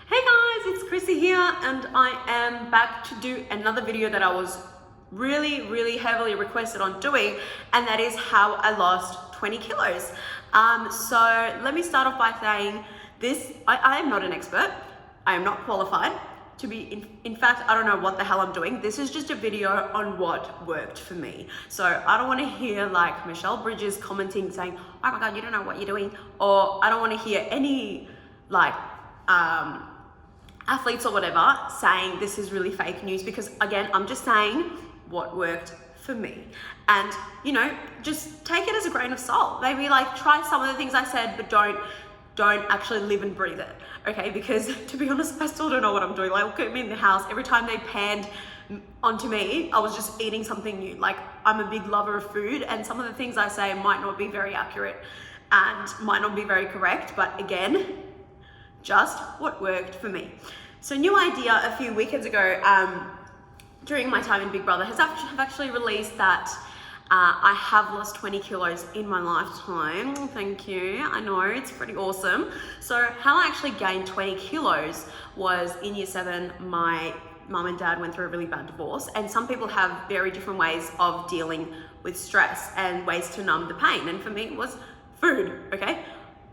Hey guys, it's Chrissy here and I am back to do another video that I was really heavily requested on doing, and that is how I lost 20 kilos. So let me start off by saying this, I am not an expert. I am not qualified to be, in fact, I don't know what the hell I'm doing. This is just a video on what worked for me. So I don't want to hear like Michelle Bridges commenting saying, oh my God, you don't know what you're doing. Or I don't want to hear any like, athletes or whatever saying this is really fake news, because again, I'm just saying what worked for me. And you know, just take it as a grain of salt. Maybe like try some of the things I said, but don't actually live and breathe it, okay? Because to be honest, I still don't know what I'm doing. Like, look at me in the house. Every time they panned onto me, I was just eating something new. Like, I'm a big lover of food, and some of the things I say might not be very accurate and might not be very correct, but again, just what worked for me. So new idea a few weekends ago, during my time in Big Brother, have actually released that I have lost 20 kilos in my lifetime. Thank you. I know, it's pretty awesome. So how I actually gained 20 kilos was in year 7, my mum and dad went through a really bad divorce, and some people have very different ways of dealing with stress and ways to numb the pain. And for me, it was food, okay?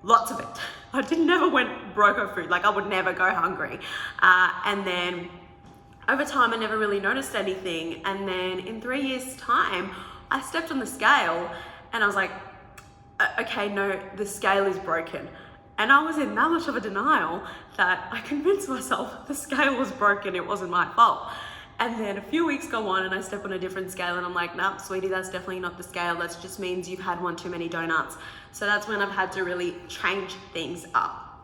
Lots of it. I never went broke of food. Like, I would never go hungry. And then over time, I never really noticed anything. And then in 3 years' time, I stepped on the scale and I was like, okay, no, the scale is broken. And I was in that much of a denial that I convinced myself the scale was broken, it wasn't my fault. And then a few weeks go on and I step on a different scale and I'm like, nah, sweetie, that's definitely not the scale. That just means you've had one too many donuts. So that's when I've had to really change things up.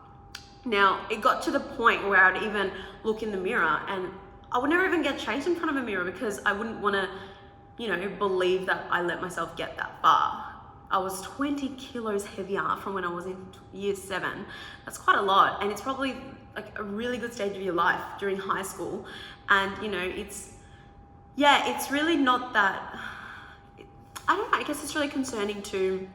Now, it got to the point where I'd even look in the mirror and I would never even get changed in front of a mirror because I wouldn't want to, you know, believe that I let myself get that far. I was 20 kilos heavier from when I was in year 7. That's quite a lot. And it's probably like a really good stage of your life during high school. And you know, it's really not that, I don't know, I guess it's really concerning to,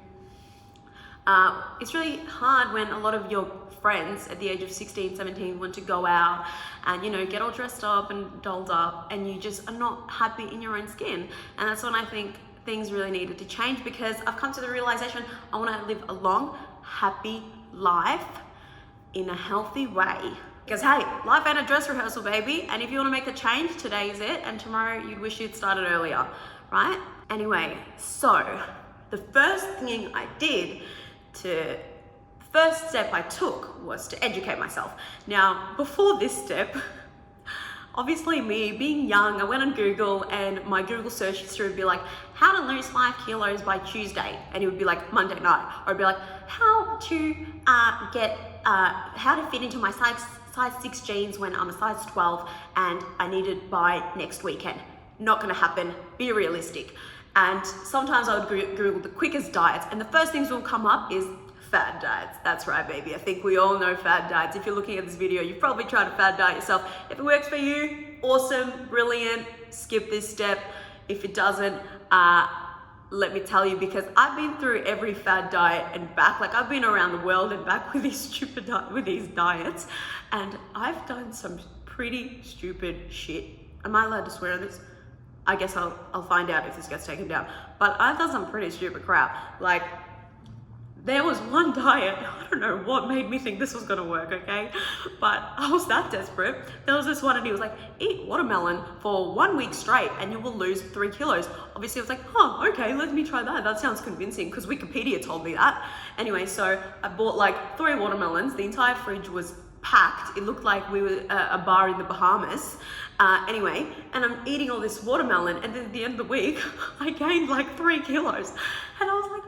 it's really hard when a lot of your friends at the age of 16, 17 want to go out and, you know, get all dressed up and dolled up, and you just are not happy in your own skin. And that's when I think things really needed to change, because I've come to the realization I want to live a long, happy life in a healthy way. Because hey, life ain't a dress rehearsal, baby. And if you want to make a change, today is it, and tomorrow you'd wish you'd started earlier, right? Anyway, so the first thing I did first step I took was to educate myself. Now, before this step, obviously me being young, I went on Google and my Google search history would be like, how to lose 5 kilos by Tuesday. And it would be like Monday night. Or it'd be like, how to fit into my size 6 jeans when I'm a size 12 and I need it by next weekend. Not gonna happen, be realistic. And sometimes I would Google the quickest diets, and the first things that will come up is fad diets. That's right, baby. I think we all know fad diets. If you're looking at this video, you've probably tried a fad diet yourself. If it works for you, awesome, brilliant, skip this step. If it doesn't, let me tell you, because I've been through every fad diet and back. Like, I've been around the world and back with these diets, and I've done some pretty stupid shit. Am I allowed to swear on this? I guess I'll find out if this gets taken down. But I've done some pretty stupid crap. Like, there was one diet, I don't know what made me think this was gonna work, okay? But I was that desperate. There was this one and he was like, eat watermelon for 1 week straight and you will lose 3 kilos. Obviously I was like, oh, okay, let me try that. That sounds convincing, because Wikipedia told me that. Anyway, so I bought like 3 watermelons. The entire fridge was packed. It looked like we were a bar in the Bahamas. Anyway, and I'm eating all this watermelon, and then at the end of the week, I gained like 3 kilos. And I was like,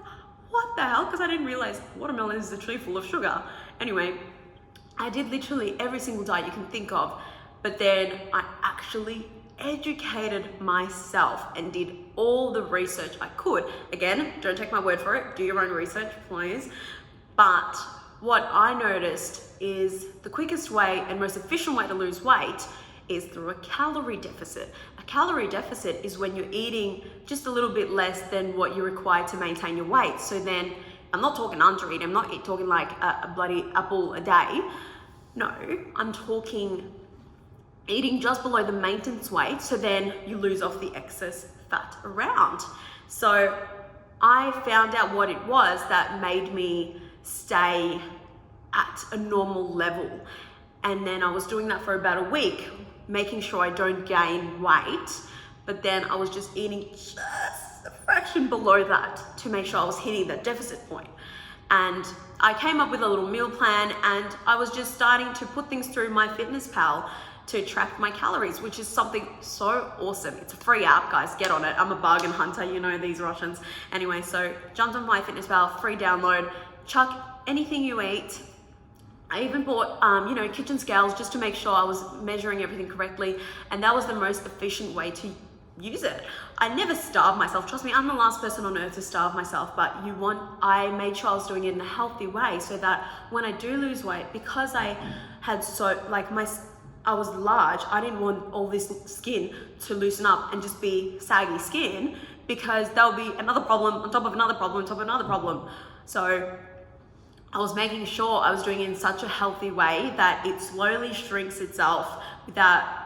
what the hell? Because I didn't realize watermelon is literally full of sugar. Anyway, I did literally every single diet you can think of, but then I actually educated myself and did all the research I could. Again, don't take my word for it. Do your own research, please. But what I noticed is the quickest way and most efficient way to lose weight is through a calorie deficit. A calorie deficit is when you're eating just a little bit less than what you require to maintain your weight. So then, I'm not talking under eating, I'm not talking like a bloody apple a day. No, I'm talking eating just below the maintenance weight, so then you lose off the excess fat around. So I found out what it was that made me stay at a normal level. And then I was doing that for about a week, making sure I don't gain weight, but then I was just eating just a fraction below that to make sure I was hitting that deficit point. And I came up with a little meal plan, and I was just starting to put things through MyFitnessPal to track my calories, which is something so awesome. It's a free app, guys, get on it. I'm a bargain hunter, you know, these Russians. Anyway, so jumped on MyFitnessPal, free download, chuck anything you eat. I even bought, kitchen scales just to make sure I was measuring everything correctly. And that was the most efficient way to use it. I never starved myself. Trust me, I'm the last person on earth to starve myself, but I made sure I was doing it in a healthy way so that when I do lose weight, because I had I was large, I didn't want all this skin to loosen up and just be saggy skin, because there'll be another problem on top of another problem on top of another problem. So I was making sure I was doing it in such a healthy way that it slowly shrinks itself without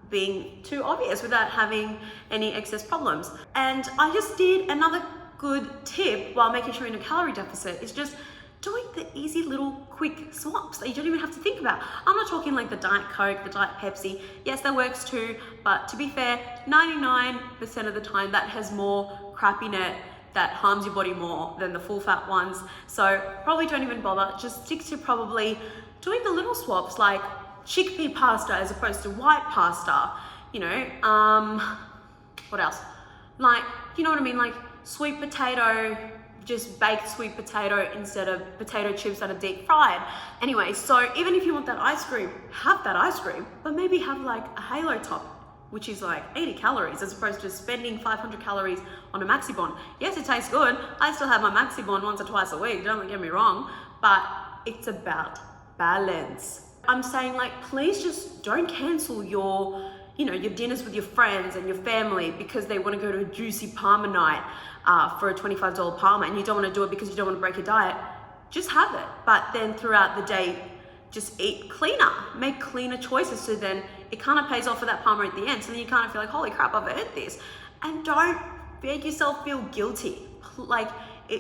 being too obvious, without having any excess problems. And I just did another good tip while making sure you're in a calorie deficit is just doing the easy little quick swaps that you don't even have to think about. I'm not talking like the Diet Coke, the Diet Pepsi. Yes, that works too, but to be fair, 99% of the time that has more crap in it that harms your body more than the full fat ones. So probably don't even bother. Just stick to probably doing the little swaps like chickpea pasta as opposed to white pasta. What else? Like, you know what I mean? Like sweet potato, just baked sweet potato instead of potato chips that are deep fried. Anyway, so even if you want that ice cream, have that ice cream, but maybe have like a halo top, which is like 80 calories as opposed to spending 500 calories on a Maxi Bon. Yes, it tastes good. I still have my Maxi Bon once or twice a week, don't get me wrong, but it's about balance. I'm saying like, please just don't cancel your dinners with your friends and your family because they want to go to a juicy Parma night for a $25 Parma, and you don't want to do it because you don't want to break your diet. Just have it, but then throughout the day, just eat cleaner, make cleaner choices, so then it kind of pays off for that Parma at the end, so then you kind of feel like, holy crap, I've earned this. And don't make yourself feel guilty. Like,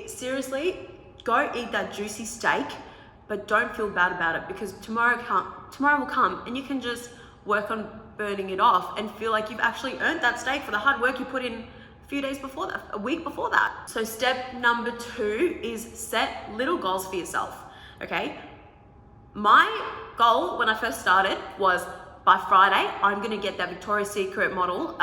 seriously, go eat that juicy steak, but don't feel bad about it, because tomorrow will come and you can just work on burning it off and feel like you've actually earned that steak for the hard work you put in a week before that. So step number 2 is set little goals for yourself, okay? My goal when I first started was by Friday, I'm gonna get that Victoria's Secret model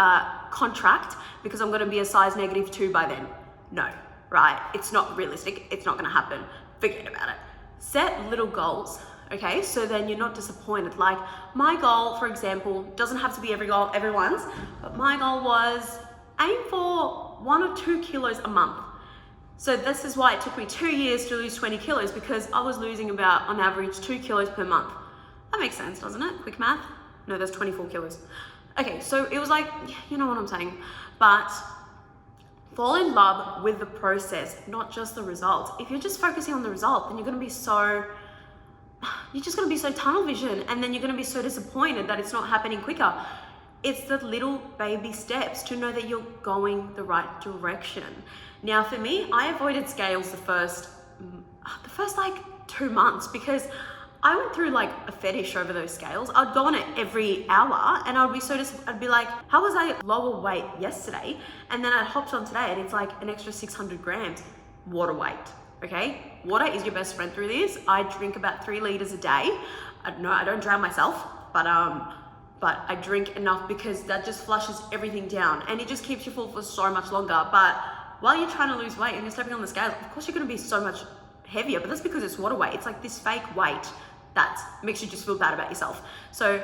contract because I'm gonna be a size -2 by then. No, right? It's not realistic. It's not gonna happen. Forget about it. Set little goals, okay? So then you're not disappointed. Like my goal, for example, doesn't have to be everyone's, but my goal was aim for 1 or 2 kilos a month. So this is why it took me 2 years to lose 20 kilos, because I was losing about, on average, 2 kilos per month. That makes sense, doesn't it? Quick math? No, that's 24 kilos. Okay, so it was like, you know what I'm saying? But fall in love with the process, not just the results. If you're just focusing on the result, then you're just gonna be so tunnel vision, and then you're gonna be so disappointed that it's not happening quicker. It's the little baby steps to know that you're going the right direction. Now for me, I avoided scales the first like 2 months, because I went through like a fetish over those scales. I'd go on it every hour and I'd be like, how was I lower weight yesterday? And then I'd hopped on today and it's like an extra 600 grams water weight, okay? Water is your best friend through this. I drink about 3 liters a day. I don't drown myself, but I drink enough because that just flushes everything down and it just keeps you full for so much longer. But while you're trying to lose weight and you're stepping on the scale, of course you're gonna be so much heavier, but that's because it's water weight. It's like this fake weight that makes you just feel bad about yourself. So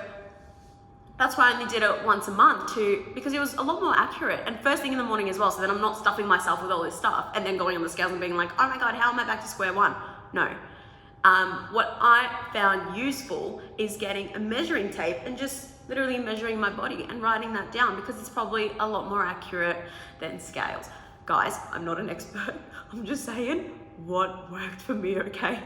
that's why I only did it once a month because it was a lot more accurate, and first thing in the morning as well, so then I'm not stuffing myself with all this stuff and then going on the scales and being like, oh my God, how am I back to square one? No. What I found useful is getting a measuring tape and just literally measuring my body and writing that down, because it's probably a lot more accurate than scales. Guys, I'm not an expert. I'm just saying what worked for me, okay?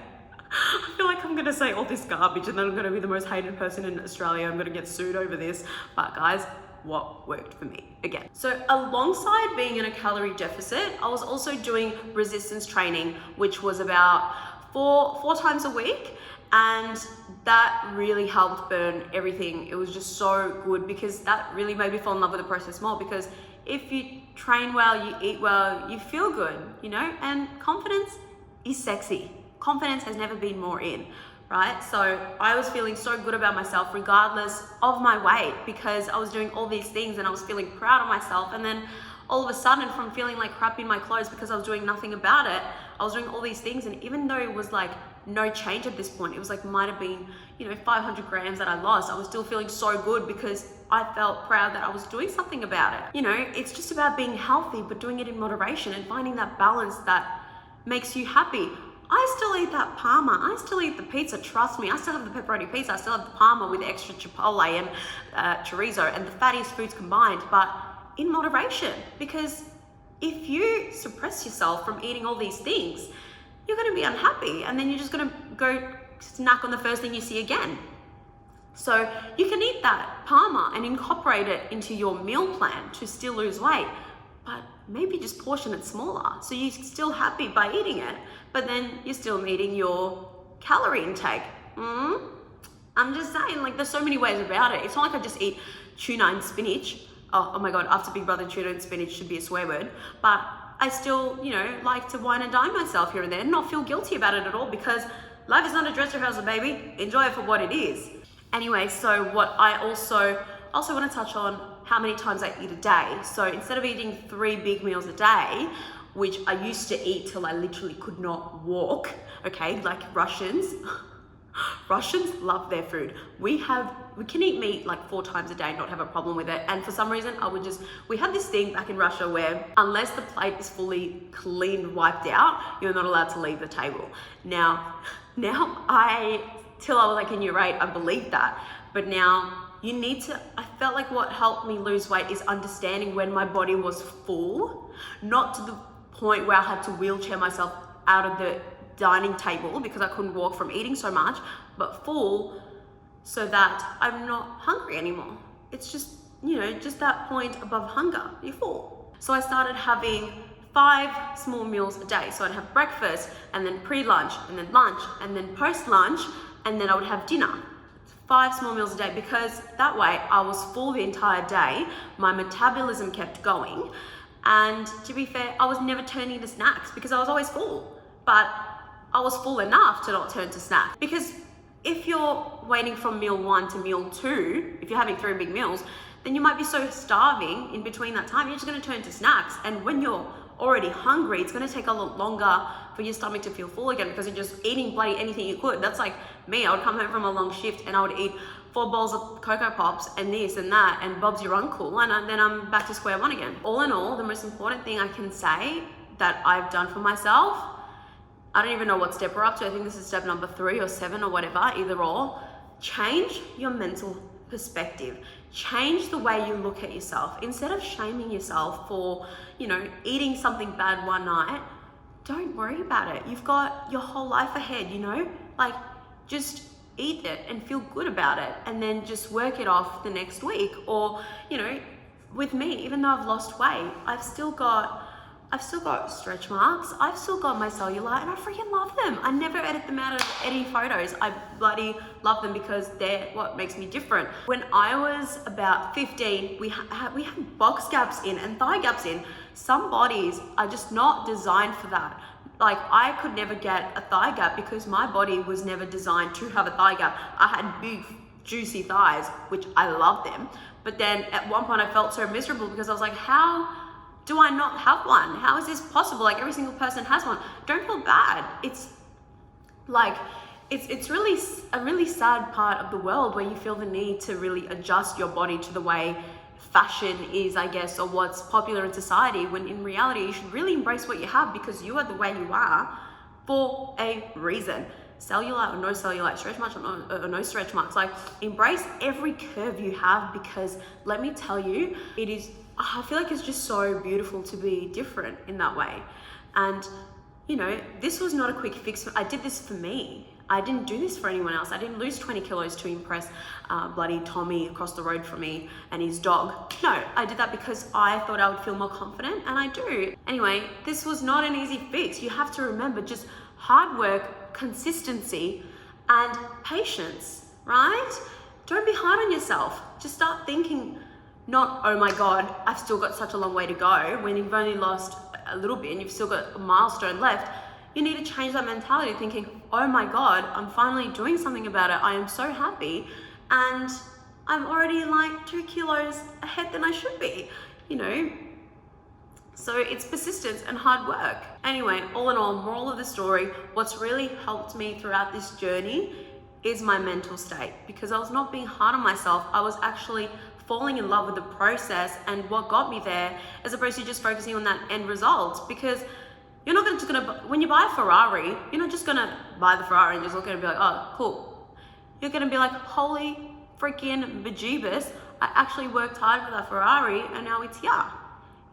I feel like I'm gonna say all this garbage and then I'm gonna be the most hated person in Australia. I'm gonna get sued over this. But guys, what worked for me again? So alongside being in a calorie deficit, I was also doing resistance training, which was about four times a week. And that really helped burn everything. It was just so good because that really made me fall in love with the process more, because if you train well, you eat well, you feel good, you know, and confidence is sexy. Confidence has never been more in, right? So I was feeling so good about myself regardless of my weight, because I was doing all these things and I was feeling proud of myself. And then all of a sudden, from feeling like crap in my clothes because I was doing nothing about it, I was doing all these things. And even though it was like no change at this point, it was like might have been, you know, 500 grams that I lost, I was still feeling so good because I felt proud that I was doing something about it. You know, it's just about being healthy, but doing it in moderation and finding that balance that makes you happy. I still eat that parma, I still eat the pizza, trust me. I still have the pepperoni pizza, I still have the parma with the extra chipotle and chorizo and the fattiest foods combined, but in moderation. Because if you suppress yourself from eating all these things, you're gonna be unhappy, and then you're just gonna go snack on the first thing you see again. So you can eat that parma and incorporate it into your meal plan to still lose weight, but maybe just portion it smaller. So you're still happy by eating it, but then you're still meeting your calorie intake. I'm just saying, like, there's so many ways about it. It's not like I just eat tuna and spinach. Oh my God, after Big Brother, tuna and spinach should be a swear word. But I still, you know, like to wine and dine myself here and there and not feel guilty about it at all, because life is not a dress rehearsal, baby. Enjoy it for what it is. Anyway, so what I also want to touch on how many times I eat a day. So instead of eating 3 big meals a day, which I used to eat till I literally could not walk, okay, like Russians love their food. We can eat meat like 4 times a day and not have a problem with it. And for some reason, we had this thing back in Russia where unless the plate is fully cleaned, wiped out, you're not allowed to leave the table. Now till I was like in year 8, I believed that. But now I felt like what helped me lose weight is understanding when my body was full, not to the point where I had to wheelchair myself out of the dining table because I couldn't walk from eating so much, but full so that I'm not hungry anymore. It's just, you know, just that point above hunger, you're full. So I started having 5 small meals a day. So I'd have breakfast, and then pre-lunch, and then lunch, and then post-lunch, and then I would have dinner. 5 small meals a day, because that way I was full the entire day. My metabolism kept going. And to be fair, I was never turning to snacks because I was always full. But I was full enough to not turn to snacks. Because if you're waiting from meal 1 to meal 2, if you're having 3 big meals, then you might be so starving in between that time, you're just gonna turn to snacks. And when you're already hungry, it's gonna take a lot longer for your stomach to feel full again, because you're just eating bloody anything you could. That's like me. I would come home from a long shift and I would eat 4 bowls of Cocoa Pops and this and that and Bob's your uncle, and then I'm back to square one again. All in all, the most important thing I can say that I've done for myself, I don't even know what step we're up to. I think this is step number 3 or 7 or whatever, either or. Change your mental perspective. Change the way you look at yourself. Instead of shaming yourself for, you know, eating something bad one night, don't worry about it. You've got your whole life ahead, you know? Like, just eat it and feel good about it, and then just work it off the next week. Or, you know, with me, even though I've lost weight, I've still got stretch marks, I've still got my cellulite, and I freaking love them. I never edit them out of any photos. I bloody love them because they're what makes me different. When I was about 15, we had box gaps in and thigh gaps in. Some bodies are just not designed for that. Like, I could never get a thigh gap because my body was never designed to have a thigh gap. I had big, juicy thighs, which I love them. But then at one point I felt so miserable because I was like, how do I not have one? How is this possible? Like, every single person has one. Don't feel bad. It's like, it's really a really sad part of the world where you feel the need to really adjust your body to the way fashion is, I guess, or what's popular in society, when in reality you should really embrace what you have, because you are the way you are for a reason. Cellulite or no cellulite, stretch marks or no stretch marks, like, embrace every curve you have, because let me tell you, I feel like it's just so beautiful to be different in that way. And, you know, this was not a quick fix. I did this for me. I didn't do this for anyone else. I didn't lose 20 kilos to impress bloody Tommy across the road from me and his dog. No, I did that because I thought I would feel more confident, and I do. Anyway, this was not an easy fix. You have to remember just hard work, consistency, and patience, right? Don't be hard on yourself. Just start thinking, not, oh my God, I've still got such a long way to go, when you've only lost a little bit and you've still got a milestone left. You need to change that mentality, thinking, oh my God, I'm finally doing something about it. I am so happy. And I'm already like 2 kilos ahead than I should be, you know? So it's persistence and hard work. Anyway, all in all, moral of the story, what's really helped me throughout this journey is my mental state, because I was not being hard on myself. I was actually falling in love with the process and what got me there, as opposed to just focusing on that end result. Because you're not just gonna, when you buy a Ferrari, you're not just gonna buy the Ferrari and just look at it and be like, oh, cool. You're gonna be like, holy freaking bejeebus, I actually worked hard for that Ferrari and now it's here.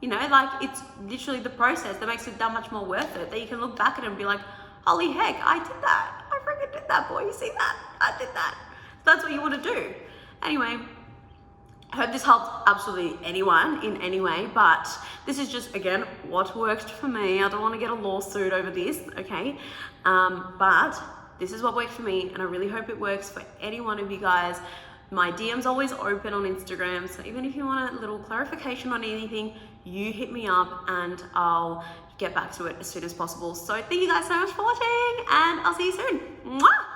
You know, like, it's literally the process that makes it that much more worth it, that you can look back at it and be like, holy heck, I did that. I freaking did that, boy. You see that? I did that. That's what you want to do. Anyway, I hope this helped absolutely anyone in any way, but this is just, again, what worked for me. I don't want to get a lawsuit over this, okay? But this is what worked for me, and I really hope it works for any one of you guys. My DM's always open on Instagram, so even if you want a little clarification on anything, you hit me up and I'll get back to it as soon as possible. So thank you guys so much for watching, and I'll see you soon. Mwah!